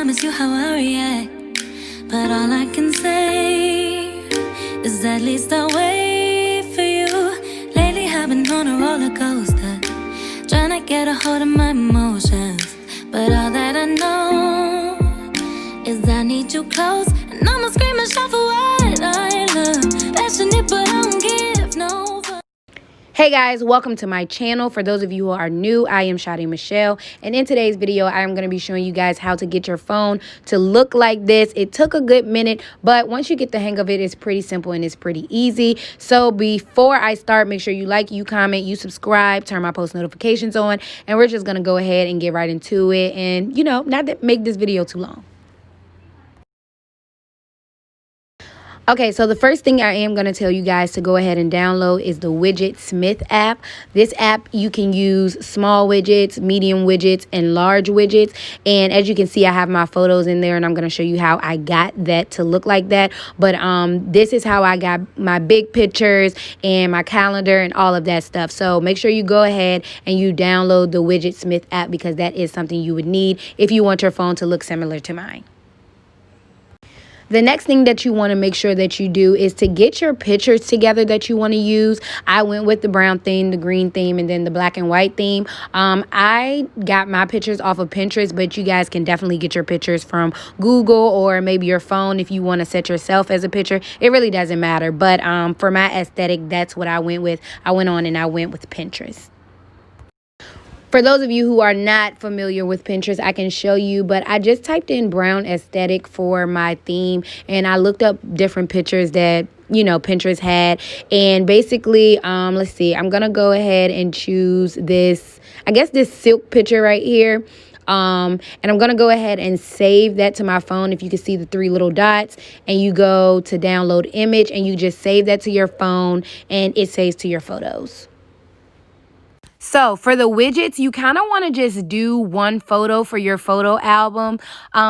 promise you how I react, but all I can say is at least I'll wait for you. Lately I've been on a roller coaster, trying to get a hold of my emotions, but all that I know is I need you close, and I'ma scream and shout for what I love. Passionate, but I don't give no fuck. Hey guys, welcome to my channel. For those of you who are new, I am Sade Michelle, and in today's video I am going to be showing you guys how to get your phone to look like this. It took a good minute, but once you get the hang of it, it's pretty simple and it's pretty easy. So before I start, make sure you like, you comment, you subscribe, turn my post notifications on, and we're just going to go ahead and get right into it, and not to make this video too long. Okay, so the first thing I am going to tell you guys to go ahead and download is the Widget Smith app. This app, you can use small widgets, medium widgets, and large widgets. And as you can see, I have my photos in there, and I'm going to show you how I got that to look like that. But this is how I got my big pictures and my calendar and all of that stuff. So make sure you go ahead and you download the Widget Smith app, because that is something you would need if you want your phone to look similar to mine. The next thing that you want to make sure that you do is to get your pictures together that you want to use. I went with the brown theme, the green theme, and then the black and white theme. I got my pictures off of Pinterest, but you guys can definitely get your pictures from Google or maybe your phone if you want to set yourself as a picture. It really doesn't matter. But for my aesthetic, that's what I went with. I went with Pinterest. For those of you who are not familiar with Pinterest, I can show you, but I just typed in brown aesthetic for my theme, and I looked up different pictures that, Pinterest had. And basically, let's see, I'm going to go ahead and choose this, I guess this silk picture right here. And I'm going to go ahead and save that to my phone. If you can see the three little dots, and you go to download image, and you just save that to your phone, and it saves to your photos. So for the widgets, you kind of want to just do one photo for your photo album,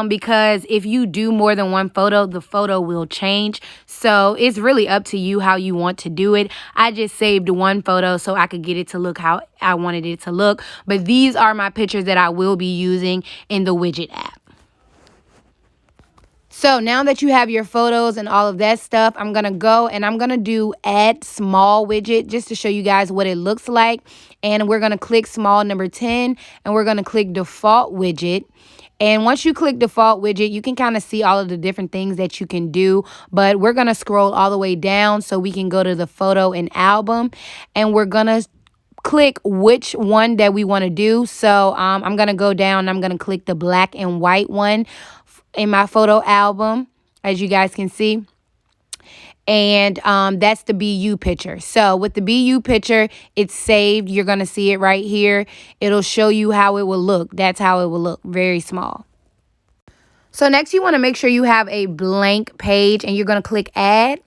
because if you do more than one photo, the photo will change. So it's really up to you how you want to do it. I just saved one photo so I could get it to look how I wanted it to look. But these are my pictures that I will be using in the widget app. So now that you have your photos and all of that stuff, I'm going to go and I'm going to do add small widget just to show you guys what it looks like. And we're going to click small number 10, and we're going to click default widget. And once you click default widget, you can kind of see all of the different things that you can do. But we're going to scroll all the way down so we can go to the photo and album. And we're going to click which one that we want to do. So I'm going to go down and I'm going to click the black and white one in my photo album, as you guys can see. And that's the BU picture. So with the BU picture, it's saved. You're going to see it right here. It'll show you how it will look. That's how it will look, very small. So next, you want to make sure you have a blank page, and you're going to click add.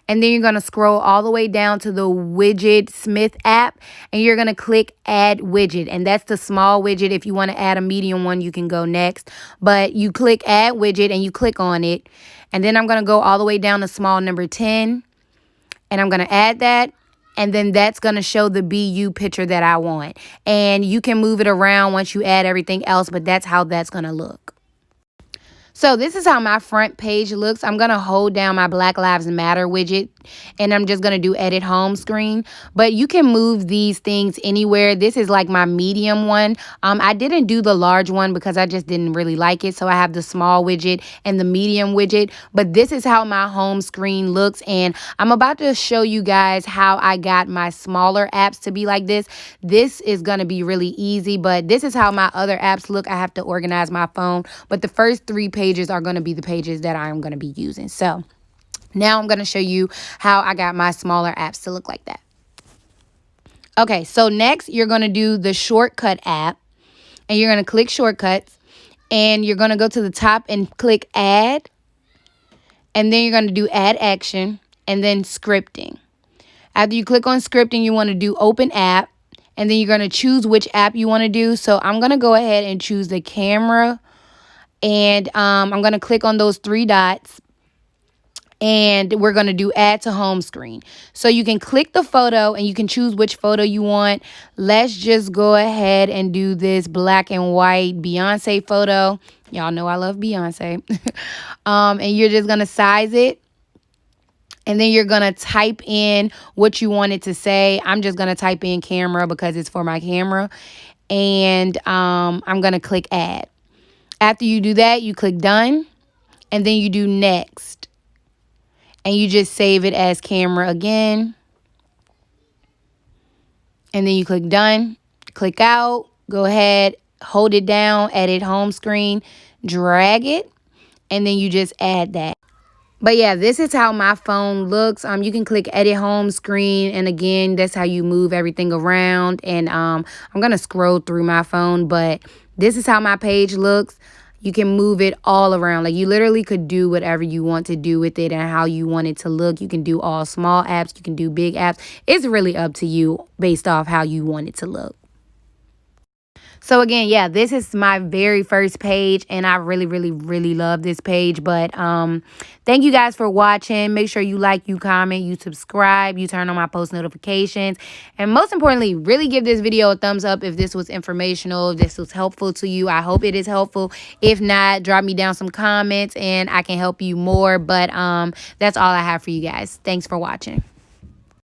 And then you're going to scroll all the way down to the Widget Smith app, and you're going to click add widget. And that's the small widget. If you want to add a medium one, you can go next. But you click add widget and you click on it. And then I'm going to go all the way down to small number 10. And I'm going to add that. And then that's going to show the BU picture that I want. And you can move it around once you add everything else, but that's how that's going to look. So this is how my front page looks. I'm going to hold down my Black Lives Matter widget, and I'm just going to do edit home screen. But you can move these things anywhere. This is like my medium one. I didn't do the large one because I just didn't really like it. So I have the small widget and the medium widget. But this is how my home screen looks. And I'm about to show you guys how I got my smaller apps to be like this. This is going to be really easy, but this is how my other apps look. I have to organize my phone. But the first three pages are going to be the pages that I'm going to be using. So now I'm going to show you how I got my smaller apps to look like that. Okay, so next you're going to do the shortcut app, and you're going to click shortcuts, and you're going to go to the top and click add, and then you're going to do add action, and then scripting. After you click on scripting, you want to do open app, and then you're going to choose which app you want to do. So I'm going to go ahead and choose the camera. And I'm going to click on those three dots, and we're going to do add to home screen. So you can click the photo and you can choose which photo you want. Let's just go ahead and do this black and white Beyonce photo. Y'all know I love Beyonce. And you're just going to size it. And then you're going to type in what you want it to say. I'm just going to type in camera because it's for my camera. And I'm going to click add. After you do that, you click done. And then you do next. And you just save it as camera again. And then you click done. Click out. Go ahead. Hold it down. Edit home screen. Drag it. And then you just add that. But yeah, this is how my phone looks. You can click edit home screen. And again, that's how you move everything around. And I'm going to scroll through my phone. But this is how my page looks. You can move it all around. Like you literally could do whatever you want to do with it and how you want it to look. You can do all small apps. You can do big apps. It's really up to you based off how you want it to look. So again, yeah, this is my very first page and I really, really, really love this page. But thank you guys for watching. Make sure you like, you comment, you subscribe, you turn on my post notifications. And most importantly, really give this video a thumbs up if this was informational, if this was helpful to you. I hope it is helpful. If not, drop me down some comments and I can help you more. But that's all I have for you guys. Thanks for watching.